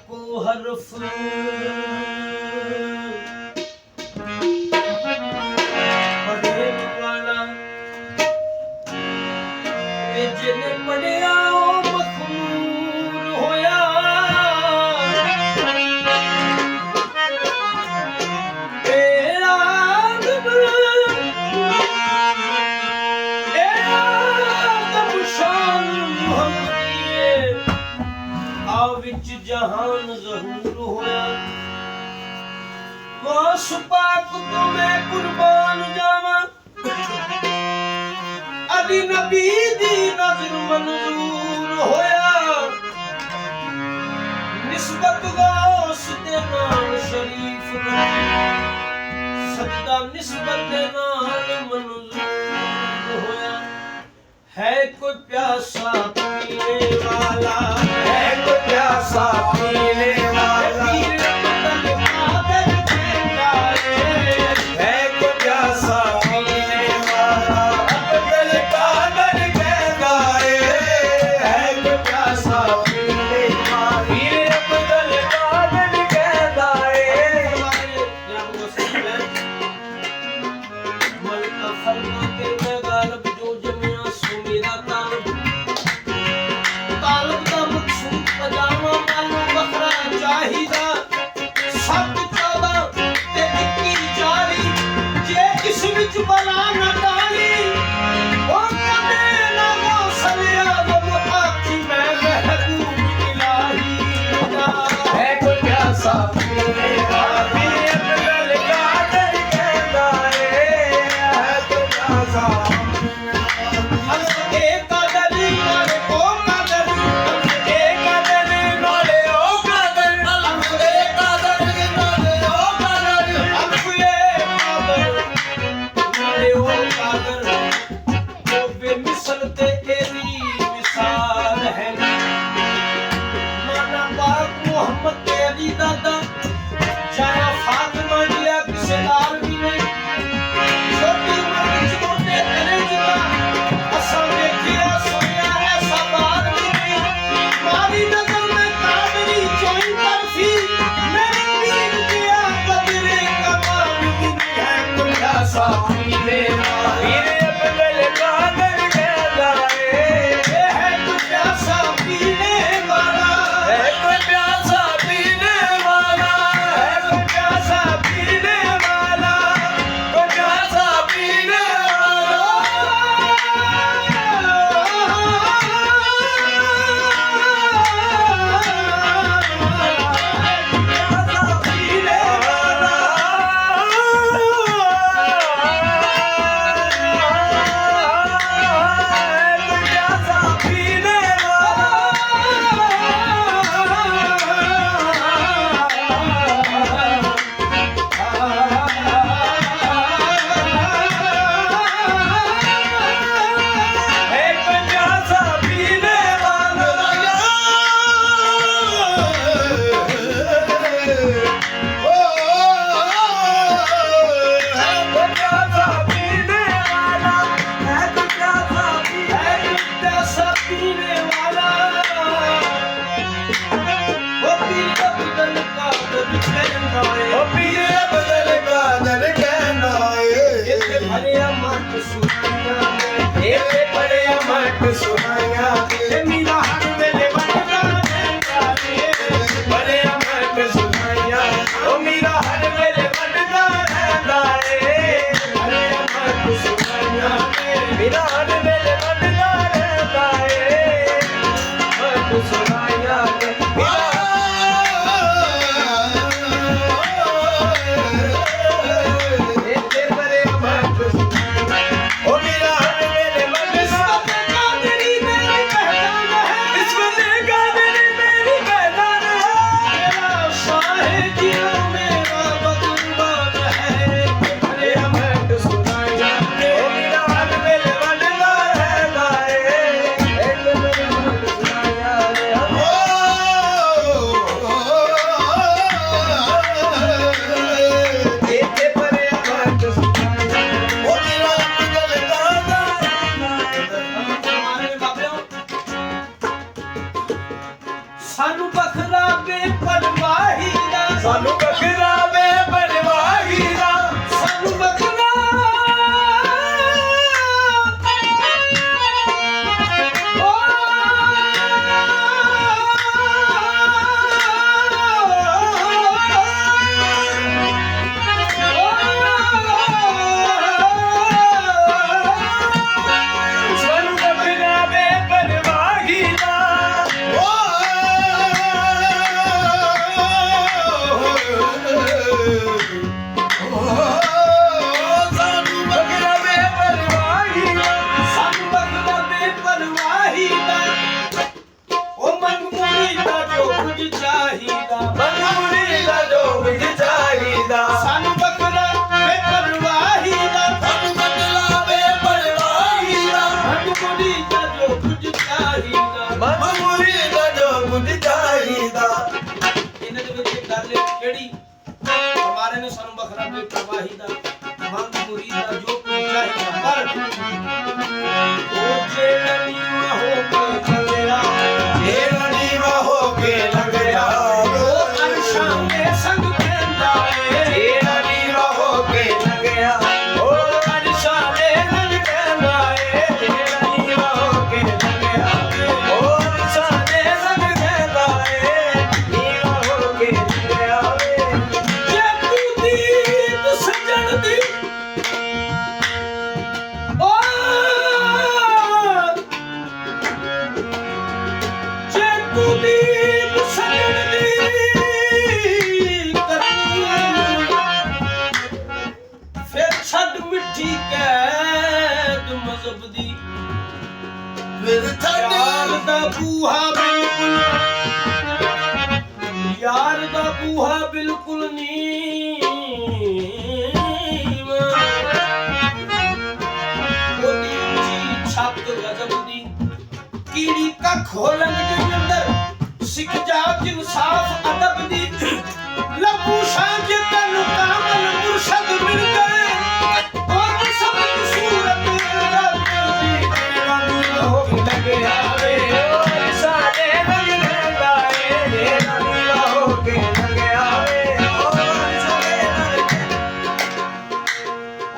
को हरफ पढ़े वाला ते जिन्ने पढ़िया मखमूर होया विच जहान ज़हूर होया वास पाक तो मैं कुर्बान जावा अली नबी दी नजर मंजूर होया निस्बत गौस दे नाल शरीफ दा सजदा निस्बत दे नाल मंजूर होया है कोई प्यासा पीने वाला है कोई प्यासा पीने वाला है कोई प्यासा पीने वाला अब्दुल कादर कहता है कोई प्यासा पीने वाला वीर अब्दुल कादर कहता मलक फरमा के मैं गालब जो जमिया सो मेरा तालब तालब दा मकसूद पजामा मालूम बखरा चाहिदा सब 14 ते 21 जारी जे इस विच बला न डाली ओ कदे ना गौसलिया जब आखी मैं महबूब इलाही है कोई प्यासा पीने वाला वीर अब्दुल कादर कहता है कोई प्यासा ਬਖਰਾ ਬੇਪਰਵਾਹੀ ਦਾ ਸਾਨੂੰ ਬਖਰਾ ਬੇਪਰਵਾਹੀ ਦਾ ਸਾਨੂੰ ਬਖਰਾ ਸਾਨੂੰ ਬਖਰਾ ਬੇਪਰਵਾਹੀ ਦਾ ਸਾਨੂੰ ਬਖਰਾ ਬੇਪਰਵਾਹੀ ਦਾ ਸਾਨੂੰ ਬਖਰਾ ਬੇਪਰਵਾਹੀ ਦਾ ਉਹ ਮੰਗੂਰੀ ਦਾ ਜੋ ਕੁਝ ਚਾਹੀਦਾ ਮਨਮੁਰੀ ਦਾ ਜੋ ਕੁਝ ਚਾਹੀਦਾ ਸਾਨੂੰ ਬਖਰਾ ਬੇਪਰਵਾਹੀ ਦਾ ਸਾਨੂੰ ਬਖਰਾ ਬੇਪਰਵਾਹੀ ਦਾ ਮੰਗੂਰੀ ਦਾ ਜੋ ਕੁਝ ਚਾਹੀਦਾ ਮਨਮੁਰੀ ਦਾ ਜੋ ਕੁਝ ਚਾਹੀਦਾ ਇਹਨਾਂ ਦੇ ਵਿੱਚ ਇੱਕ ਗੱਲ ਹੈ ਕਿਹੜੀ ਹਮਾਰੇ ਨੇ ਸਾਨੂੰ ਬਖਰਾ ਬੇਪਰਵਾਹੀ ਦਾ ਮੰਗੂਰੀ ਦਾ ਜੋ ਕੁਝ ਚਾਹੀਦਾ ਪਰ ਉਹ ਜਿਹੜਾ ਨੀਵਾਂ ਹੋ ਕੇ ਚੱਲਿਆ ਜਿਹੜਾ ਨੀਵਾਂ ਹੋ ਕੇ ਲੰਘਿਆ ਉਹ ਅਰਸ਼ਾਂ ਦੇ ਸੰਗ ਕਹਿੰਦਾ ਏ ਜਿਹੜਾ ਨੀਵਾਂ ਹੋ ਕੇ ਲੰਘਿਆ ਉਹ ਅਰਸ਼ਾਂ ਦੇ ਨਾਲ ਕਹਿੰਦਾ ਏ ਜਿਹੜਾ ਨੀਵਾਂ ਹੋ ਕੇ ਲੰਘਿਆ ਉਹ ਅਰਸ਼ਾਂ ਦੇ ਨਾਲ ਕਹਿੰਦਾ ਏ ਨੀਵਾਂ ਹੋ ਕੇ ਲੰਘਿਆ ਵੇ ਜੇ ਤੂੰ ਦੀਪ ਸਜਣ ਦੀ ਓ ਜੇ ਤੂੰ ਦੀਪ ਸਜਣ ਦੀ ਕਰਨੀ ਫਿਰ ਛੱਡ ਮਿੱਠੀ ਕੈਦ ਮਜ਼ਹਬ ਦੀ ਫਿਰ ਯਾਰ ਦਾ ਬੂਹਾ ਬਿਲਕੁਲ ਯਾਰ ਦਾ ਬੂਹਾ ਬਿਲਕੁਲ ਨੀਵਾਂ ਉਹਦੀ ਉੱਚੀ ਛੱਤ ਗਜ਼ਬ ਦੀ ਕੀੜੀ ਕੱਖ ਹੋਲਣ ਦੇ ਅੰਦਰ ਸਿੱਖ ਜਾ ਇਨਸਾਫ ਅਦਬ ਦੀ ਲੱਭੂ ਸਾਂਝ ਤੈਨੂੰ ਕਾਮਲ ਮੁਰਸ਼ਦ ਮਿਲ ਗਏ ਉਹ ਸਭ ਸੂਰਤ ਰੱਬ ਦੀ ਰੰਗ ਹੋ ਲੰਘਿਆ ਵੇ ਉਹ ਅਰਸ਼ਾਂ ਦੇ ਨਾਲ ਕਹਿੰਦਾ ਏ ਜਿਹੜਾ ਨੀਵਾਂ ਹੋ ਕੇ ਲੰਘਿਆ ਵੇ ਉਹ ਅਰਸ਼ਾਂ ਦੇ ਨਾਲ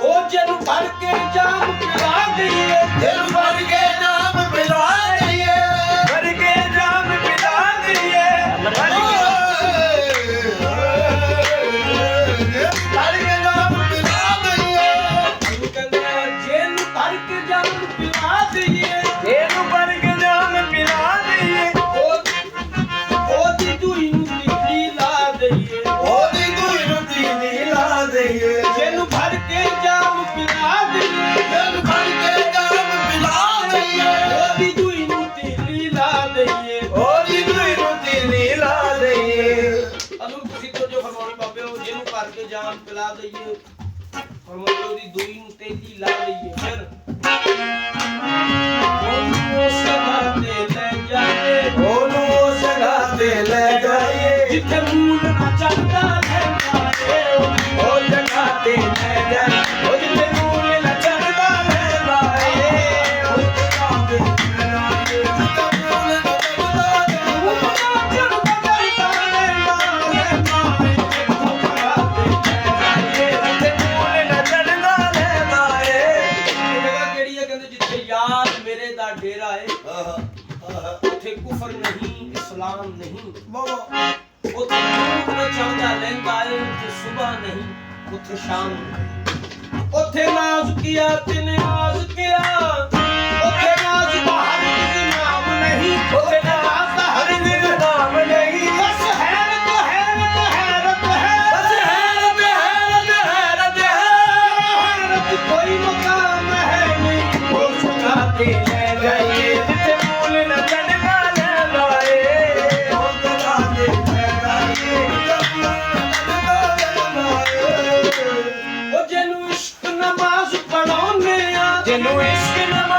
ਉਹ ਜਨ ਭਰ ਕੇ ਜਾਮ ਪਿਲਾ ਦਈਏ ਦਿਲ ਭਰ ਕੇ ਨਾਮ ਮਿਲਾ ਦਈਏ ਭਰ ਕੇ ਨਾਮ ਮਿਲਾ ਦਈਏ ਭਰ ਕੇ ਨਾਮ ਮਿਲਾ ਦਈਏ ਉਹਨੂੰ ਕਹਿੰਦੇ ਜਨ ਭਰ ਕੇ ਜਾਮ ਪਿਲਾ ਦਈਏ ਇਹਨੂੰ ਭਰ ਕੇ ਨਾਮ ਮਿਲਾ ਦਈਏ ਉਹਦੀ ਦੂਈ ਨੂੰ ਨਿਕਲੀ ਲਾ ਦਈਏ ਉਹਦੀ ਕੋਈ ਰੁੱਤੀ ਨਹੀਂ ਲਾ ਦਈਏ ਜਨ ਭਰ ਕੇ ਜਾਮ ਪਿਲਾ ਦਈਏ ਦਿਲ ਭਰ ਕੇ ਨਾਮ ਮਿਲਾ ਦਈਏ ਉਹਦੀ ਦੂਈ ਨੂੰ ਤੀਲੀ ਲਾ ਦਈਏ ਉਹਦੀ ਕੋਈ ਰੁੱਤੀ ਨਹੀਂ ਲਾ ਦਈਏ ਅਨੂ ਤੁਸੀਂ ਤੋਂ ਜੋ ਫਰਮਾਉਣੇ ਬਾਬੇ ਉਹ ਜਿਹਨੂੰ ਭਰ ਕੇ ਜਾਮ ਪਿਲਾ ਦਈਏ ਫਰਮਾਉਂਦੇ ਉਹਦੀ ਦੂਈ ਨੂੰ ਤੇਲੀ ਲਾ ਦਈਏ ਫਿਰ ਉਹਨੂੰ ਸਭਾ ਤੇ ਲੈ ਜਾਏ ਉਹਨੂੰ ਉਸ ਜਗ੍ਹਾ ਤੇ ਲੈ ਜਾਈਏ ਜਿੱਥੇ ਮੂਲ ਨਾ ਚੱਲਦਾ ਰਹਿੰਦਾ ਏ ਉਹ ਜਗ੍ਹਾ ਤੇ ਲੈ ਜਾਈਏ ਉਹ ਜਿੱਥੇ ਮੂਲ ਨਾ ਚੜਦਾ ਰਹਿੰਦਾ ਏ ਉਹ ਜਗ੍ਹਾ ਤੇ ਲੈ ਜਾਈਏ ਜਿੱਥੇ ਮੂਲ ਨਾ ਚੜਦਾ ਰਹਿੰਦਾ ਏ ਜਿੱਥੇ ਮੂਲ ਨਾ ਚੜਦਾ ਰਹਿੰਦਾ ਏ ਇਹ ਜਗ੍ਹਾ ਕਿਹੜੀ ਹੈ ਕਹਿੰਦੇ ਜਿੱਥੇ ਯਾਰ ਮੇਰੇ ਦਾ ਡੇਰਾ ਏ ਉੱਥੇ ਕੁਫਰ ਨਹੀਂ ਇਸਲਾਮ ਨਹੀਂ ਉੱਥੇ ਧੂਪ ਨਾ ਚੜਦਾ ਲੈਂਦਾ ਏ ਉੱਥੇ ਸੁਬਹ ਨਹੀਂ ਉੱਥੇ ਸ਼ਾਮ ਨਹੀਂ ਉੱਥੇ ਨਾਜ਼ ਕੀਆ ਤੇ ਨਿਆਜ਼ ਕੀਆ ਉੱਥੇ ਨਾਜ਼ ਦਾ ਹਰ ਨਾਮ ਨਹੀਂ ਉੱਥੇ ਨਾਜ਼ ਦਾ ਹਰ ਨਾਮ ਨਹੀਂ ਬਸ ਹੈਰਤ ਹੈਰਤ ਹੈਰਤ ਹੈ ਬਸ ਹੈਰਤ ਹੈਰਤ ਹੈਰਤ ਹੈ ਹੈਰਤ ਕੋਈ ਮਕਾਮ ਹੈ ਨਹੀਂ ਉਹ ਜਗ੍ਹਾ ਤੇ ਲੈ ਜਾਈਏ ਜਿੱਥੇ ਮੂਲ ਨਾ ਚੜਦਾ ਰਹਿੰਦਾ ਏ ਉਹ ਜਗ੍ਹਾ ਤੇ ਲੈ ਜਾਈਏ ਜਿੱਥੇ ਮੂਲ ਨਾ ਚੜਦਾ ਰਹਿੰਦਾ ਏ ਉਹ ਜਿਹਨੂੰ ਇਸ਼ਕ ਨਮਾਜ਼ ਪੜਾਉਂਦੇ ਆ ਜਿਹਨੂੰ ਇਸ਼ਕ ਨਮਾਜ਼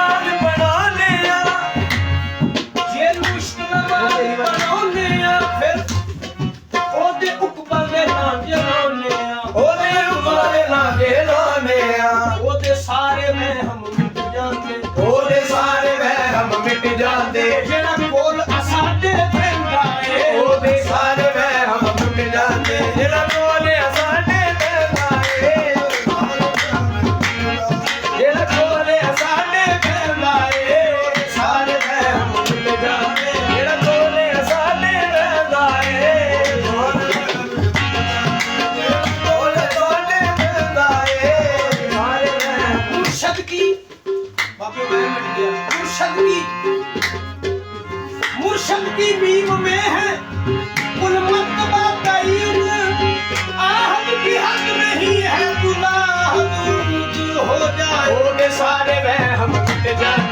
ਸਾਰੇ ਵਹਿਮ ਮਿਟ ਜਾਣੇ